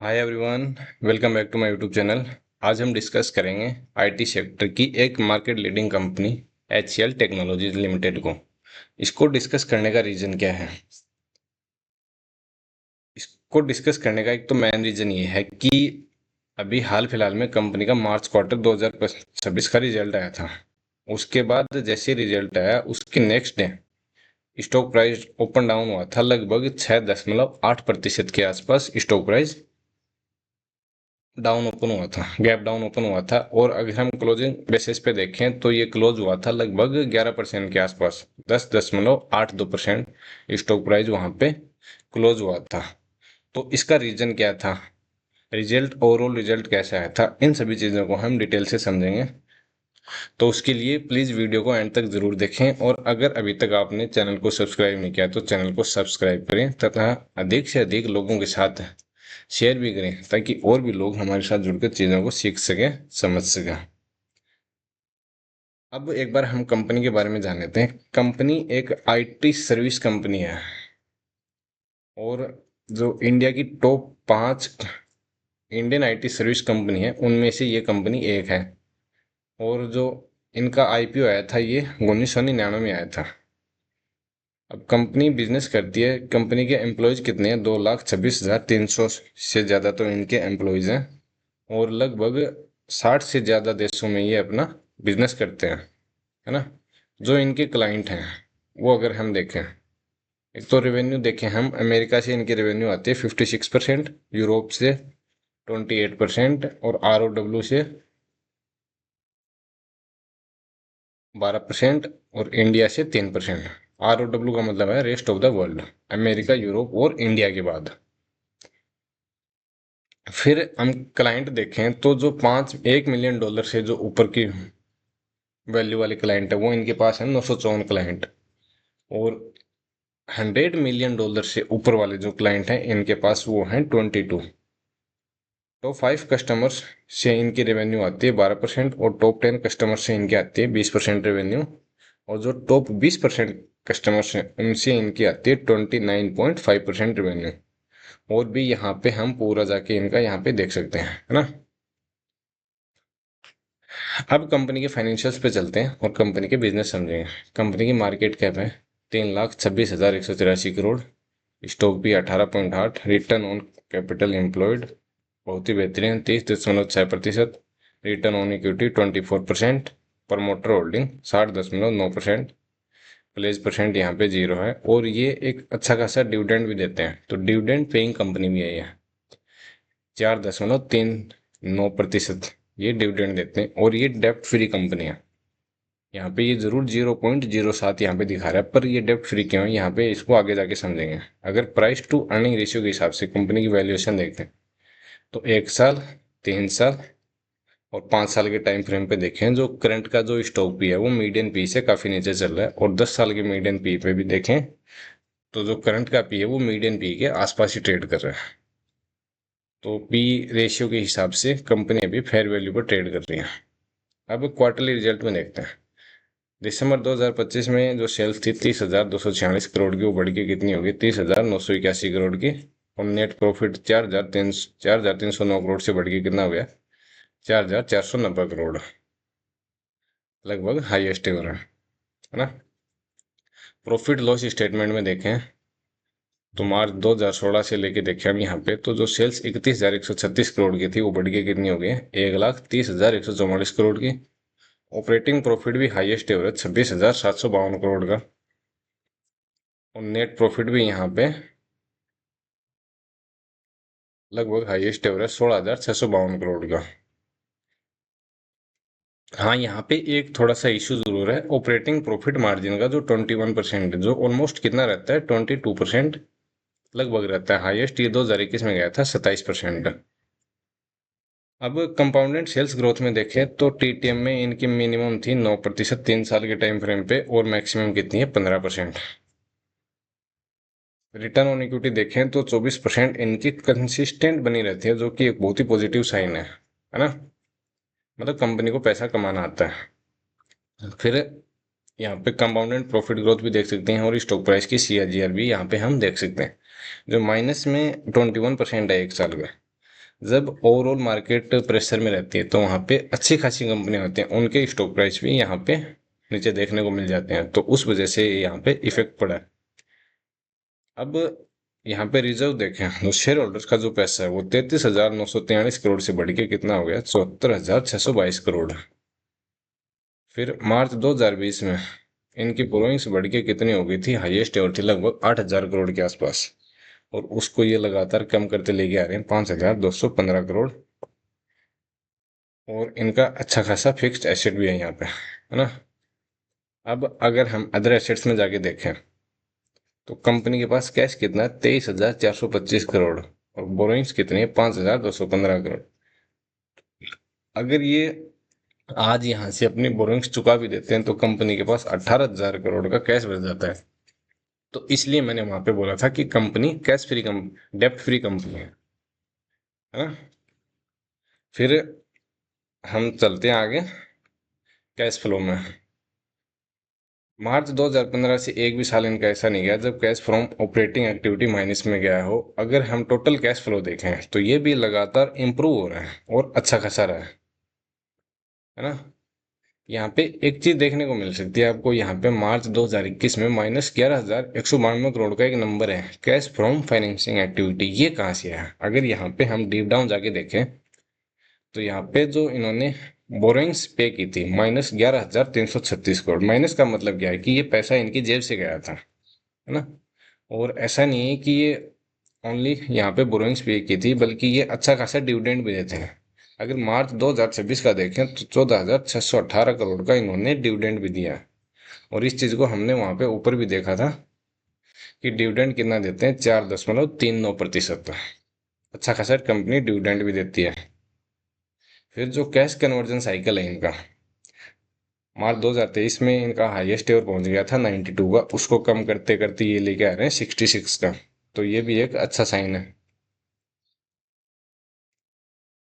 Hi everyone, welcome back to my YouTube channel. आज हम discuss करेंगे आईटी सेक्टर की एक market leading company HCL technologies limited को। इसको डिस्कस करने का रीज़न क्या है? इसको डिस्कस करने का एक तो मेन रीज़न ये है कि अभी हाल फिलहाल में कंपनी का मार्च क्वार्टर 2026 का रिजल्ट आया था। उसके बाद जैसे रिजल्ट आया उसके next day stock price open down हुआ था, लगभग 6.8% के आसपास स्टॉक प्राइस डाउन ओपन हुआ था, गैप डाउन ओपन हुआ था। और अगर हम क्लोजिंग बेसिस पे देखें तो ये क्लोज हुआ था लगभग 11% के आसपास, 10.82% स्टॉक प्राइस वहां पे क्लोज हुआ था। तो इसका रीजन क्या था, रिजल्ट ओवरऑल रिजल्ट कैसा आया था, इन सभी चीज़ों को हम डिटेल से समझेंगे। तो उसके लिए प्लीज़ वीडियो को एंड तक ज़रूर देखें, और अगर अभी तक आपने चैनल को सब्सक्राइब नहीं किया तो चैनल को सब्सक्राइब करें तथा अधिक से अधिक लोगों के साथ शेयर भी करें, ताकि और भी लोग हमारे साथ जुड़कर चीज़ों को सीख सकें, समझ सकें। अब एक बार हम कंपनी के बारे में जान लेते हैं। कंपनी एक आईटी सर्विस कंपनी है, और जो इंडिया की top 5 Indian IT service company है उनमें से ये कंपनी एक है। और जो इनका आईपीओ आया था ये 1999 में आया था। अब कंपनी बिजनेस करती है, कंपनी के एम्प्लॉयज कितने हैं? 2,26,300 से ज़्यादा तो इनके एम्प्लॉयज हैं, और लगभग 60 से ज़्यादा देशों में ये अपना बिजनेस करते हैं, है ना। जो इनके क्लाइंट हैं वो अगर हम देखें, एक तो रेवेन्यू देखें हम, अमेरिका से इनकी रेवेन्यू आती है 56%, यूरोप से 28%, और ROW से 12%, और इंडिया से 3%। ROW का मतलब है rest of the world, America, Europe और इंडिया के बाद। फिर हम क्लाइंट देखें तो जो 1 मिलियन डॉलर से जो ऊपर की वैल्यू वाले क्लाइंट है वो इनके पास है 954 क्लाइंट। और 100 मिलियन डॉलर से ऊपर वाले जो क्लाइंट हैं इनके पास वो हैं 22। टॉप 5 कस्टमर्स से इनकी रेवेन्यू आती है 12%, और टॉप 10 कस्टमर से इनकी आती है 20% रेवेन्यू। और जो टॉप 20% कस्टमर्स हैं उनसे इनकी आती है 29.5% रेवेन्यू। और भी यहाँ पे हम पूरा जाके इनका यहाँ पे देख सकते हैं, है ना। अब कंपनी के फाइनेंशियल्स पे चलते हैं और कंपनी के बिजनेस समझेंगे। कंपनी की मार्केट कैप है 3,26,183 करोड़। स्टॉक भी 18.8। रिटर्न ऑन कैपिटल एम्प्लॉयड बहुत ही बेहतरीन 30.6%। Return on equity 24%। Promoter holding 60.9%। Place percent यहाँ पे 0 है, और ये एक अच्छा खासा डिविडेंड भी देते हैं, तो डिविडेंड पेइंग कंपनी भी है ये। 4.39% ये डिविडेंड देते हैं, और ये डेप्ट फ्री कंपनी है। यहाँ पे ये जरूर 0.07 यहाँ पे दिखा रहा है, पर ये डेप्ट फ्री क्यों है यहाँ पे इसको आगे जाके समझेंगे। अगर प्राइस टू अर्निंग रेशियो के हिसाब से कंपनी की वैल्यूएशन देखते हैं तो 1 साल, 3 साल और 5 साल के टाइम फ्रेम पे देखें, जो करंट का जो स्टॉक पी है वो मीडियन पी से काफी नीचे चल रहा है। और 10 साल के मीडियन पी पे भी देखें तो जो करंट का पी है वो मीडियन पी के आसपास ही ट्रेड कर रहा है। तो पी रेशियो के हिसाब से कंपनी अभी फेयर वैल्यू पर ट्रेड कर रही है। अब क्वार्टरली रिजल्ट में देखते हैं। दिसंबर 2025 में जो सेल्स थी 30,246 करोड़ की, वो बढ़ के कितनी होगी? 30,981 करोड़ की। और नेट प्रॉफिट 4,309 करोड़ से बढ़ के कितना हो गया? 4,490 करोड़, लगभग हाईएस्ट एवर है ना। प्रॉफिट लॉस स्टेटमेंट में देखें तो मार्च 2016 से लेके देखें हम यहाँ पे, तो जो सेल्स 31,136 करोड़ की थी वो बढ़ के कितनी हो गई? 1,30,144 करोड़ की। ऑपरेटिंग प्रॉफिट भी हाईएस्ट एवर है 26,752 करोड़ का। और नेट प्रॉफिट भी यहाँ पे लगभग हाईएस्ट एवर है 16,652 करोड़ का। हाँ, यहाँ पे एक थोड़ा सा इशू जरूर है ऑपरेटिंग प्रॉफिट मार्जिन का, जो 21%, जो ऑलमोस्ट कितना रहता है 22% लगभग रहता है। हाईएस्ट ये 2021 में गया था 27%। अब कंपाउंडेड सेल्स ग्रोथ में देखें तो TTM में इनकी मिनिमम थी 9% 3 साल के टाइम फ्रेम पे, और मैक्सिमम कितनी है? 15%। रिटर्न ऑन इक्विटी देखें तो 24% इनकी कंसिस्टेंट बनी रहती है, जो कि एक बहुत ही पॉजिटिव साइन है ना। मतलब कंपनी को पैसा कमाना आता है। फिर यहाँ पे कंपाउंडेड प्रॉफिट ग्रोथ भी देख सकते हैं, और स्टॉक प्राइस की CAGR भी यहाँ पे हम देख सकते हैं, जो माइनस में 21% है 1 साल में। जब ओवरऑल मार्केट प्रेशर में रहती है तो वहाँ पे अच्छी खासी कंपनियां होती हैं, उनके स्टॉक प्राइस भी यहाँ पे नीचे देखने को मिल जाते हैं, तो उस वजह से यहाँ पे इफेक्ट पड़ा है। अब यहाँ पे रिजर्व देखें तो शेयर होल्डर्स का जो पैसा है वो 33,943 करोड़ से बढ़ के कितना हो गया, 74,622 करोड़। फिर मार्च 2020 में इनकी बोरोइंग्स बढ़ के कितनी हो गई थी, हाईएस्ट एवर थी लगभग 8,000 करोड़ के आसपास, और उसको ये लगातार कम करते लेके आ रहे हैं 5,215 करोड़। और इनका अच्छा खासा फिक्स्ड एसेट भी है यहाँ पे, है ना। अब अगर हम अदर एसेट्स में जाके देखें तो कंपनी के पास कैश कितना है, 23,425 करोड़, और बोरोइंग्स कितनी है, 5,215 करोड़। अगर ये आज यहाँ से अपनी बोरोइंग्स चुका भी देते हैं तो कंपनी के पास 18,000 करोड़ का कैश बच जाता है। तो इसलिए मैंने वहां पे बोला था कि कंपनी कैश फ्री डेप्ट फ्री कंपनी है ना। फिर हम चलते हैं आगे कैश फ्लो में। मार्च 2015 से एक भी साल इनका ऐसा नहीं गया जब cash from operating activity minus में गया हो। अगर हम टोटल कैश फ्लो देखें तो ये भी लगातार इंप्रूव हो रहा है और अच्छा खासा रहा है ना। यहाँ पे एक चीज देखने को मिल सकती है आपको, यहाँ पे मार्च 2021 में -11,192 करोड़ का एक नंबर है, कैश फ्रॉम फाइनेंसिंग एक्टिविटी। ये कहाँ से है? अगर यहाँ पे हम डीप डाउन जाके देखें तो यहाँ पे जो इन्होंने बोरोइंग्स पे की थी -11,336 करोड़। माइनस का मतलब क्या है कि ये पैसा इनकी जेब से गया था, है ना। और ऐसा नहीं है कि ये ओनली यहाँ पे बोरोइंग्स पे की थी, बल्कि ये अच्छा खासा डिविडेंड भी देते हैं। अगर मार्च 2026 का देखें तो 14,618 करोड़ का इन्होंने डिविडेंड भी दिया है। और इस चीज को हमने वहां पे ऊपर भी देखा था कि डिविडेंड कितना देते हैं, 4.39%। अच्छा खासा कंपनी डिविडेंड भी देती है। फिर जो कैश कन्वर्जन साइकिल है इनका, मार्च 2023 में इनका हाईएस्ट एवर पहुंच गया था 92 का, उसको कम करते करते ये लेके आ रहे हैं 66 का। तो ये भी एक अच्छा साइन है।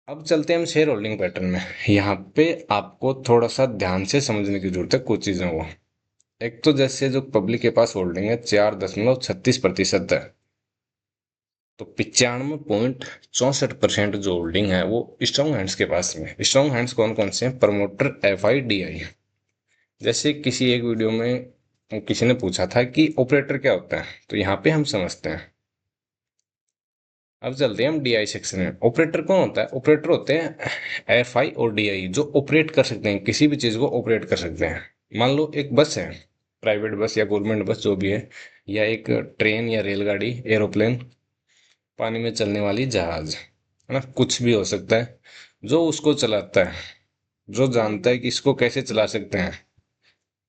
अब चलते हैं हम शेयर होल्डिंग पैटर्न में। यहाँ पे आपको थोड़ा सा ध्यान से समझने की जरूरत है कुछ चीजें। वो एक तो जैसे जो पब्लिक के पास होल्डिंग है 4.36% है, तो 95.64% जो होल्डिंग है वो स्ट्रॉन्ग हैंड्स के पास में। स्ट्रॉन्ग हैंड्स कौन कौन से हैं? Promoter, FIDI। जैसे किसी एक वीडियो में किसी ने पूछा था कि ऑपरेटर क्या होता है, तो यहाँ पे हम समझते हैं। अब चलते हैं हम DI सेक्शन में। ऑपरेटर कौन होता है? ऑपरेटर होते हैं FI और DI, जो ऑपरेट कर सकते हैं, किसी भी चीज को ऑपरेट कर सकते हैं। मान लो एक बस है, प्राइवेट बस या गवर्नमेंट बस जो भी है, या एक ट्रेन या रेलगाड़ी, एरोप्लेन, पानी में चलने वाली जहाज, है ना, कुछ भी हो सकता है। जो उसको चलाता है, जो जानता है कि इसको कैसे चला सकते हैं,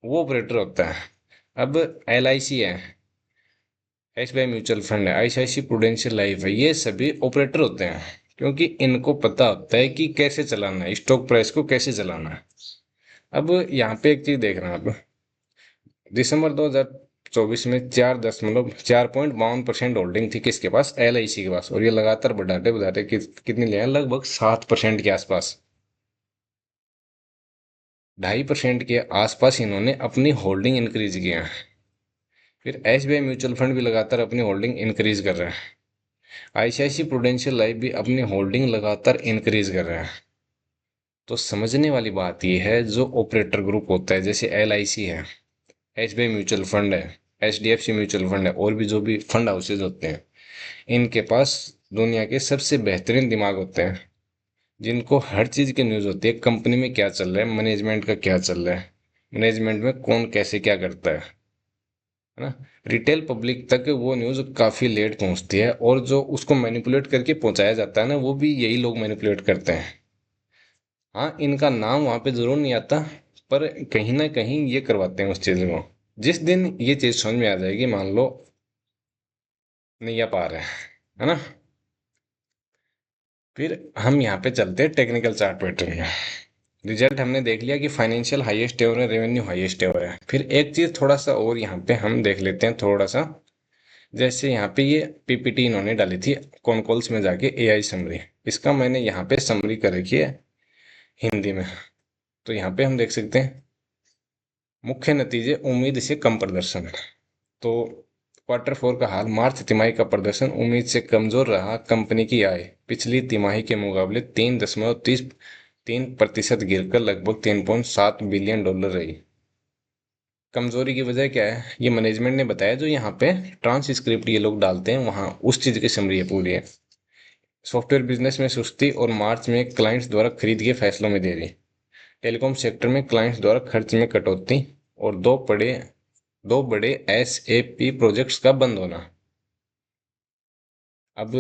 वो ऑपरेटर होता है। अब LIC है, SBI म्यूचुअल फंड है, ICICI प्रूडेंशियल लाइफ है, ये सभी ऑपरेटर होते हैं, क्योंकि इनको पता होता है कि कैसे चलाना है, स्टॉक प्राइस को कैसे चलाना है। अब यहाँ पे एक चीज देख रहे हैं आप, दिसंबर 2024 में 4.52% होल्डिंग थी किसके पास? LIC के पास, और ये लगातार बढ़ाते बढ़ाते कितनी ले आए? लगभग 7% के आसपास, 2.5% के आसपास इन्होंने अपनी होल्डिंग इंक्रीज किया है। फिर SBI म्यूचुअल फंड भी लगातार अपनी होल्डिंग इंक्रीज कर रहा है। ICICI प्रूडेंशियल लाइफ भी अपनी होल्डिंग लगातार इंक्रीज कर रहा है। तो समझने वाली बात यह है, जो ऑपरेटर ग्रुप होता है, जैसे LIC है, SBI म्यूचुअल फंड है, HDFC म्यूचुअल फंड है, और भी जो भी फंड हाउसेज होते हैं, इनके पास दुनिया के सबसे बेहतरीन दिमाग होते हैं, जिनको हर चीज की न्यूज होती है। कंपनी में क्या चल रहा है, मैनेजमेंट का क्या चल रहा है, मैनेजमेंट में कौन कैसे क्या करता है ना। रिटेल पब्लिक तक वो न्यूज काफी लेट पहुंचती है, और जो उसको मैनिपुलेट करके पहुंचाया जाता है ना, वो भी यही लोग मैनिपुलेट करते हैं। हाँ, इनका नाम वहां पे जरूर नहीं आता, पर कहीं ना कहीं ये करवाते हैं उस चीज को। जिस दिन ये चीज समझ में आ जाएगी, मान लो नैया पार है ना। फिर हम यहाँ पे चलते हैं टेक्निकल चार्ट पैटर्न में। रिजल्ट हमने देख लिया कि फाइनेंशियल हाईएस्ट एवर है, रेवेन्यू हाईएस्ट एवर है। फिर एक चीज थोड़ा सा और यहाँ पे हम देख लेते हैं थोड़ा सा। जैसे यहाँ पे ये PPT इन्होंने डाली थी कॉन्कॉल्स में जाके, AI समरी, इसका मैंने यहाँ पे समरी कर रखी है हिंदी में। तो यहाँ पे हम देख सकते हैं मुख्य नतीजे, उम्मीद से कम प्रदर्शन। तो Q4 का हाल। मार्च तिमाही का प्रदर्शन उम्मीद से कमजोर रहा। कंपनी की आय पिछली तिमाही के मुकाबले 3.33% गिरकर लगभग $3.7 बिलियन रही। कमजोरी की वजह क्या है, ये मैनेजमेंट ने बताया। जो यहाँ पे ट्रांसक्रिप्ट ये लोग डालते हैं वहां उस चीज की समरी है पूरी है। सॉफ्टवेयर बिजनेस में सुस्ती और मार्च में क्लाइंट्स द्वारा खरीद के फैसलों में देरी। टेलीकॉम सेक्टर में क्लाइंट्स द्वारा खर्च में कटौती और दो बड़े एसएपी प्रोजेक्ट्स का बंद होना। अब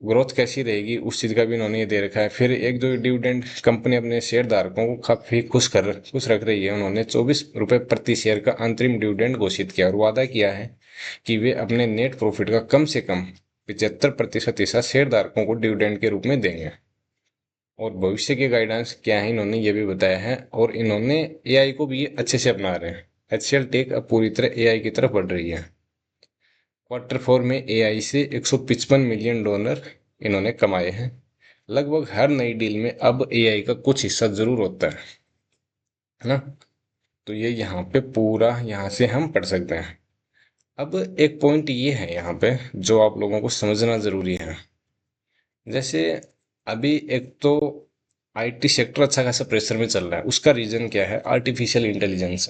ग्रोथ कैसी रहेगी उस चीज का भी इन्होंने ये दे रखा है। फिर एक जो डिविडेंड कंपनी अपने शेयर धारकों को काफी खुश रख रही है। उन्होंने ₹24 प्रति शेयर का अंतरिम डिविडेंड घोषित किया और वादा किया है कि वे अपने नेट प्रॉफिट का कम से कम 75% हिस्सा शेयर धारकों को डिविडेंड के रूप में देंगे। और भविष्य के गाइडेंस क्या है इन्होंने ये भी बताया है। और इन्होंने एआई को भी अच्छे से अपना रहे हैं। एचसीएल टेक अब पूरी तरह एआई की तरफ बढ़ रही है। Q4 में एआई से $155 मिलियन इन्होंने कमाए हैं। लगभग हर नई डील में अब एआई का कुछ हिस्सा जरूर होता है ना। तो ये यहाँ पे पूरा यहाँ से हम पढ़ सकते हैं। अब एक पॉइंट ये है यहाँ पे जो आप लोगों को समझना जरूरी है। जैसे अभी एक तो आईटी सेक्टर अच्छा खासा प्रेशर में चल रहा है। उसका रीजन क्या है, आर्टिफिशियल इंटेलिजेंस।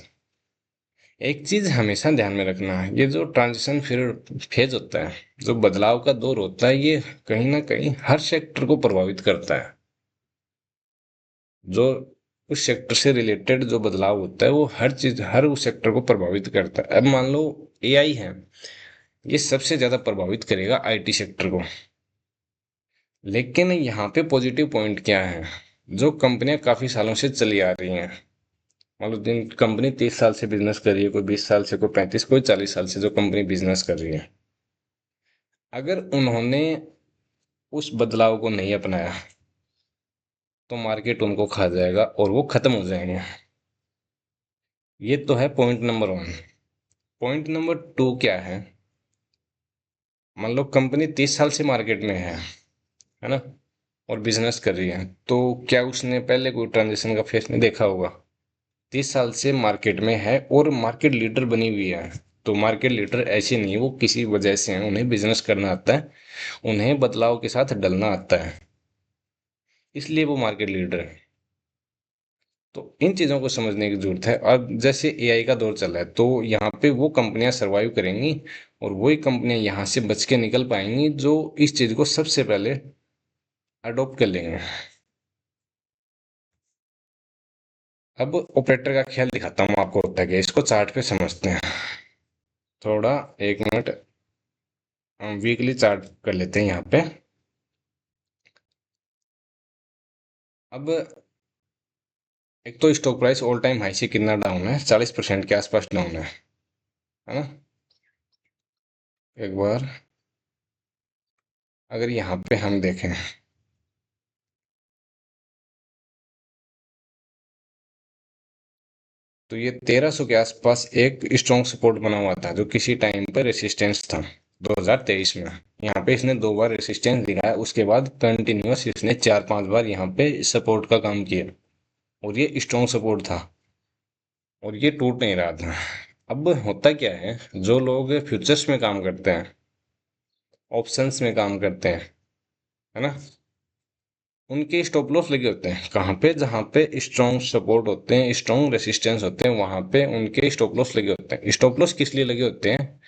एक चीज हमेशा ध्यान में रखना है, ये जो ट्रांजिशन फेज होता है, जो बदलाव का दौर होता है, ये कहीं ना कहीं हर सेक्टर को प्रभावित करता है। जो उस सेक्टर से रिलेटेड जो बदलाव होता है वो हर चीज हर उस सेक्टर को प्रभावित करता है। अब मान लो एआई है, ये सबसे ज्यादा प्रभावित करेगा आईटी सेक्टर को। लेकिन यहाँ पे पॉजिटिव पॉइंट क्या है, जो कंपनियां काफी सालों से चली आ रही हैं। मान लो दिन कंपनी 30 साल से बिजनेस कर रही है, कोई 20 साल से, कोई 35, कोई 40 साल से जो कंपनी बिजनेस कर रही है, अगर उन्होंने उस बदलाव को नहीं अपनाया तो मार्केट उनको खा जाएगा और वो खत्म हो जाएंगे। ये तो है पॉइंट नंबर 1। पॉइंट नंबर 2 क्या है, मान लो कंपनी 30 साल से मार्केट में है ना, और बिजनेस कर रही है, तो क्या उसने पहले कोई ट्रांजेक्शन का फेस नहीं देखा होगा। 30 साल से मार्केट में है और मार्केट लीडर बनी हुई है। तो मार्केट लीडर ऐसे नहीं है, वो किसी वजह से है। उन्हें बिजनेस करना आता है, उन्हें बदलाव के साथ ढलना आता है, इसलिए वो मार्केट लीडर है। तो इन चीजों को समझने की जरूरत है। अब जैसे एआई का दौर चल रहा है, तो यहाँ पे वो कंपनियां सरवाइव करेंगी और वही कंपनियां यहाँ से बच के निकल पाएंगी जो इस चीज को सबसे पहले अडॉप्ट कर लेंगे। अब ऑपरेटर का ख्याल दिखाता हूँ आपको होता है कि इसको चार्ट पे समझते हैं थोड़ा। 1 मिनट, हम वीकली चार्ट कर लेते हैं यहाँ पे। अब एक तो stock price all time high से कितना डाउन है, 40% के आसपास डाउन है ना। एक बार अगर यहाँ पे हम देखें तो ये 1300 के आसपास एक स्ट्रॉन्ग सपोर्ट बना हुआ था, जो किसी टाइम पर रेसिस्टेंस था 2023 में। यहाँ पे इसने 2 बार रेसिस्टेंस दिखाया, उसके बाद कंटिन्यूअस इसने 4-5 बार यहाँ पे सपोर्ट का काम किया और ये स्ट्रॉन्ग सपोर्ट था और ये टूट नहीं रहा था। अब होता क्या है, जो लोग फ्यूचर्स में काम करते हैं, ऑप्शंस में काम करते हैं, है ना, उनके स्टॉप लॉस लगे होते हैं कहाँ पे, जहाँ पे स्ट्रॉन्ग सपोर्ट होते हैं, स्ट्रॉन्ग रेसिस्टेंस होते हैं, वहां पे उनके स्टॉप लॉस लगे होते हैं। स्टॉप लॉस किस लिए लगे होते हैं,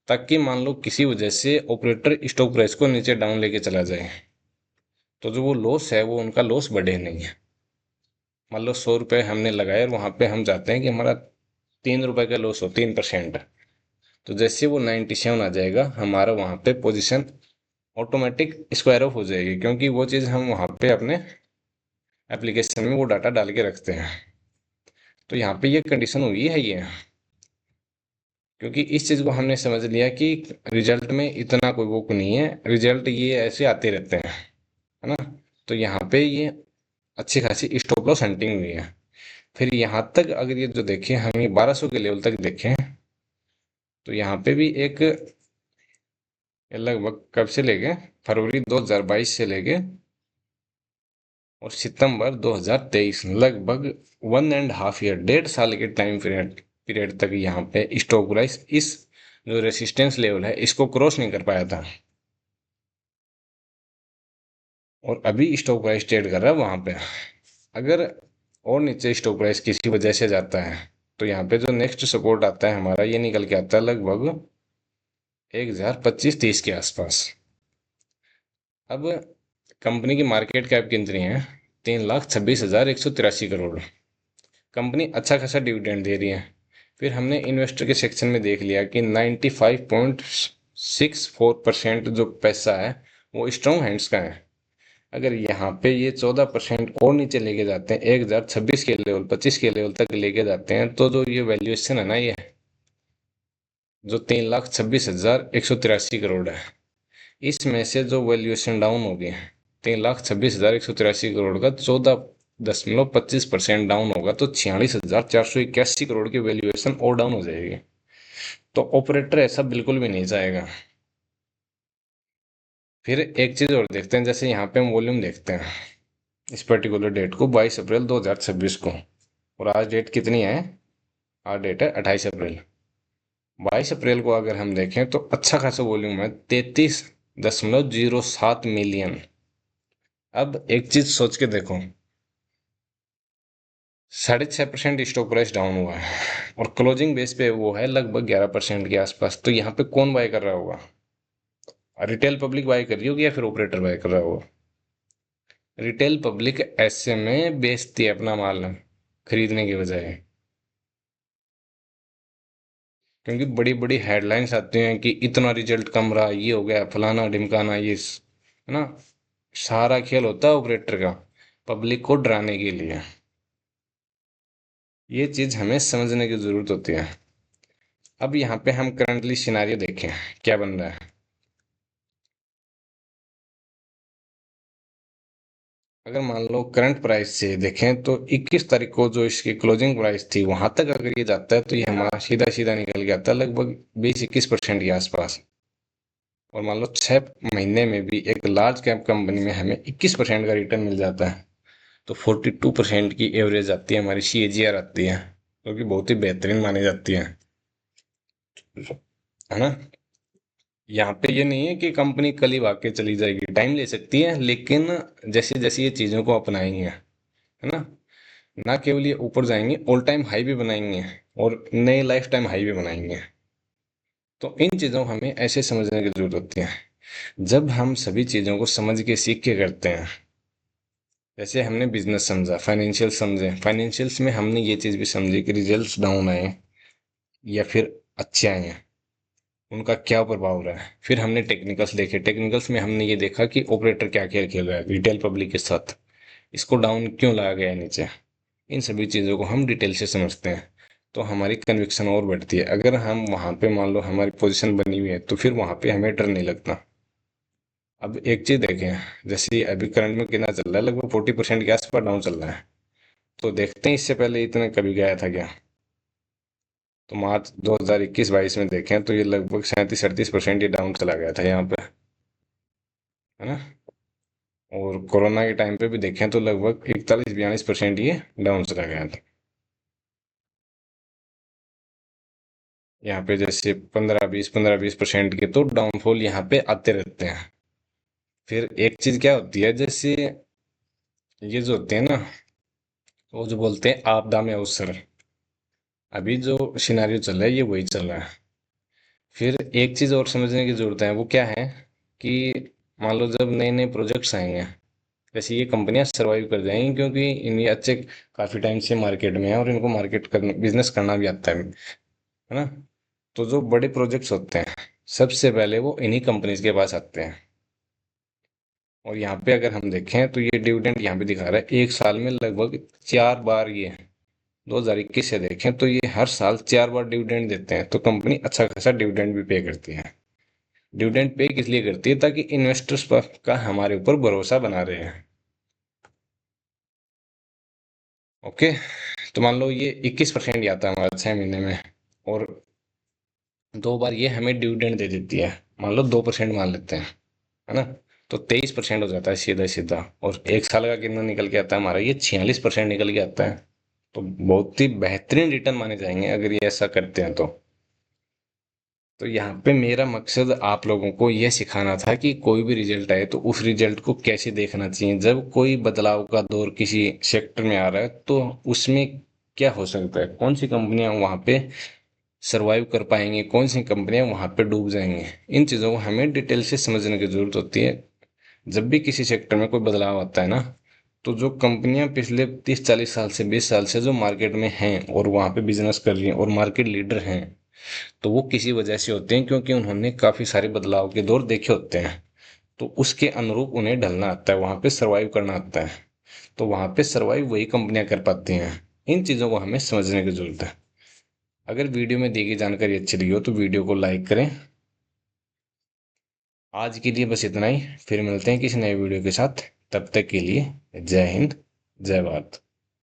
ताकि मान लो किसी वजह से ऑपरेटर स्टॉक प्राइस को नीचे डाउन लेके चला जाए, तो जो वो लॉस है वो उनका लॉस बढ़े नहीं है। मान लो 100 रुपए हमने लगाए और वहां पे हम चाहते हैं कि हमारा 3 रुपए का लॉस हो, 3%। तो जैसे वो 97 आ जाएगा, हमारा वहां पे पोजीशन ऑटोमेटिक स्क्वायर ऑफ हो जाएगी, क्योंकि वो चीज़ हम वहां पे अपने एप्लीकेशन में वो डाटा डाल के रखते हैं। तो यहाँ पे ये कंडीशन हुई है ये, क्योंकि इस चीज़ को हमने समझ लिया कि रिजल्ट में इतना कोई वो नहीं है, रिजल्ट ये ऐसे आते रहते हैं, है ना। तो यहाँ पे ये अच्छी खासी स्टॉप लॉस हंटिंग हुई है। फिर यहाँ तक अगर ये जो देखें, हम ये 1200 के लेवल तक देखें, तो यहाँ पे भी एक, ये लगभग कब से लेके फरवरी 2022 से लेके और सितंबर 2023, लगभग 1.5 ईयर, 1.5 साल के टाइम पीरियड तक यहाँ पे स्टॉक प्राइस इस जो रेसिस्टेंस लेवल है इसको क्रॉस नहीं कर पाया था, और अभी स्टॉक प्राइस ट्रेड कर रहा है वहां पे। अगर और नीचे स्टॉक प्राइस किसी वजह से जाता है तो यहाँ पे जो नेक्स्ट सपोर्ट आता है हमारा, ये निकल के आता है लगभग 1025-30 के आसपास। अब कंपनी की मार्केट कैप कितनी है? 3,26,183 करोड़। कंपनी अच्छा खासा डिविडेंड दे रही है। फिर हमने इन्वेस्टर के सेक्शन में देख लिया कि 95.64% जो पैसा है वो स्ट्रॉन्ग हैंड्स का है। अगर यहाँ पे ये 14% और नीचे लेके जाते हैं, 1026 के लेवल, 25 के लेवल तक लेके जाते हैं, तो जो ये वैल्यूएशन है ना, ये जो 3,26,183 करोड़ है, इसमें से जो वैल्यूएशन डाउन होगी 3,26,183 करोड़ का 14.25% डाउन होगा, तो 46,481 करोड़ की वैल्यूएशन और डाउन हो जाएगी। तो ऑपरेटर ऐसा बिल्कुल भी नहीं चाहेगा। फिर एक चीज और देखते हैं, जैसे यहाँ पे हम वॉल्यूम देखते हैं इस पर्टिकुलर डेट को 22 अप्रैल 2026 को, और आज डेट कितनी है? आज डेट है 28 अप्रैल। 22 अप्रैल को अगर हम देखें तो अच्छा खासा वॉल्यूम है, 33.07 मिलियन। अब एक चीज सोच के देखो, 6.5% स्टॉक प्राइस डाउन हुआ है, और क्लोजिंग बेस पे वो है लगभग 11% के आसपास। तो यहाँ पे कौन बाय कर रहा होगा? रिटेल पब्लिक बाय कर रही होगी या फिर ऑपरेटर बाय कर रहा होगा? रिटेल पब्लिक ऐसे में बेचती है अपना माल खरीदने के बजाय, क्योंकि बड़ी बड़ी हेडलाइंस आती हैं कि इतना रिजल्ट कम रहा, ये हो गया, फलाना ढिमकाना, है ना। सारा खेल होता है ऑपरेटर का पब्लिक को डराने के लिए। ये चीज हमें समझने की जरूरत होती है। अब यहाँ पे हम करंटली सिनारियो देखें क्या बन रहा है। अगर मान लो करंट प्राइस से देखें तो 21 तारीख को जो इसकी क्लोजिंग प्राइस थी वहां तक अगर ये जाता है तो ये हमारा सीधा सीधा निकल के आता है लगभग 20-21% के आसपास। और मान लो 6 महीने में भी एक लार्ज कैप कंपनी में हमें 21% का रिटर्न मिल जाता है, तो 42% की एवरेज आती है, हमारी CAGR आती है, जो कि बहुत ही बेहतरीन मानी जाती है ना। यहाँ पे ये नहीं है कि कंपनी कल ही भाग के चली जाएगी, टाइम ले सकती है, लेकिन जैसे जैसे ये चीजों को अपनाएंगे, है ना, ना केवल ये ऊपर जाएंगे, ऑल टाइम हाई भी बनाएंगे और नए लाइफ टाइम हाई भी बनाएंगे। तो इन चीजों को हमें ऐसे समझने की जरूरत होती है। जब हम सभी चीजों को समझ के सीख के करते हैं, जैसे हमने बिजनेस समझा, फाइनेंशियल समझे, फाइनेंशियल्स में हमने ये चीज भी समझी कि रिजल्ट्स डाउन आए या फिर अच्छे आए हैं, उनका क्या प्रभाव रहा है। फिर हमने टेक्निकल्स देखे, टेक्निकल्स में हमने ये देखा कि ऑपरेटर क्या खेल खेल रहा है रिटेल पब्लिक के साथ, इसको डाउन क्यों लाया गया है नीचे। इन सभी चीज़ों को हम डिटेल से समझते हैं, तो हमारी कन्विक्शन और बढ़ती है। अगर हम वहाँ पे मान लो हमारी पोजीशन बनी हुई है तो फिर वहाँ पे हमें डर नहीं लगता। अब एक चीज़ देखें, जैसे अभी करंट में कितना चल रहा है, लगभग 40% के आसपास डाउन चल रहा है। तो देखते हैं इससे पहले इतना कभी गया था क्या? तो मार्च 2021-22 में देखें तो ये लगभग 37-38% ये डाउन चला गया था यहाँ पे, है ना। और कोरोना के टाइम पे भी देखें तो लगभग 41-42% ये डाउन चला गया था। यहाँ पे जैसे 15-20% के तो डाउनफॉल यहाँ पे आते रहते हैं। फिर एक चीज क्या होती है, जैसे ये जो होते हैं ना, वो जो बोलते हैं आपदा में अवसर, अभी जो सिनारियो चल रहा है ये वही चल रहा है। फिर एक चीज और समझने की जरूरत है, वो क्या है कि मान लो जब नए नए प्रोजेक्ट्स आएंगे, जैसे ये कंपनियां सरवाइव कर जाएंगी क्योंकि इनके अच्छे काफी टाइम से मार्केट में है और इनको मार्केट करना, बिजनेस करना भी आता है ना। तो जो बड़े प्रोजेक्ट्स होते हैं सबसे पहले वो इन्हीं कंपनीज के पास आते हैं। और यहाँ पे अगर हम देखें तो ये डिविडेंड यहाँ पे दिखा रहा है एक साल में लगभग 4 बार, ये 2021 से देखें तो ये हर साल 4 बार डिविडेंड देते हैं। तो कंपनी अच्छा खासा डिविडेंड भी पे करती है। डिविडेंड पे किस लिए करती है? ताकि इन्वेस्टर्स पर का हमारे ऊपर भरोसा बना रहे हैं। ओके, तो मान लो ये 21% ही आता है हमारा 6 महीने में, और 2 बार ये हमें डिविडेंड दे देती है, मान लो 2% मान लेते हैं, है ना। तो 23% हो जाता है सीधा सीधा, और एक साल का कितना निकल के आता है हमारा? ये 46% निकल के आता है। तो बहुत ही बेहतरीन रिटर्न माने जाएंगे अगर ये ऐसा करते हैं तो। तो यहाँ पे मेरा मकसद आप लोगों को यह सिखाना था कि कोई भी रिजल्ट आए तो उस रिजल्ट को कैसे देखना चाहिए। जब कोई बदलाव का दौर किसी सेक्टर में आ रहा है तो उसमें क्या हो सकता है, कौन सी कंपनियां वहां पे सरवाइव कर पाएंगी, कौन सी कंपनियां वहां पे डूब जाएंगी। इन चीज़ों को हमें डिटेल से समझने की जरूरत होती है। जब भी किसी सेक्टर में कोई बदलाव आता है ना, तो जो कंपनियां पिछले 30-40 साल से 20 साल से जो मार्केट में हैं और वहां पे बिजनेस कर रही हैं और मार्केट लीडर हैं, तो वो किसी वजह से होते हैं क्योंकि उन्होंने काफी सारे बदलाव के दौर देखे होते हैं। तो उसके अनुरूप उन्हें ढलना आता है, वहां पे सरवाइव करना आता है। तो वहां पे सरवाइव वही कंपनियां कर पाती हैं। इन चीजों को हमें समझने की जरूरत है। अगर वीडियो में दी गई जानकारी अच्छी लगी हो तो वीडियो को लाइक करें। आज के लिए बस इतना ही, फिर मिलते हैं किसी नए वीडियो के साथ। तब तक के लिए जय हिंद, जय भारत।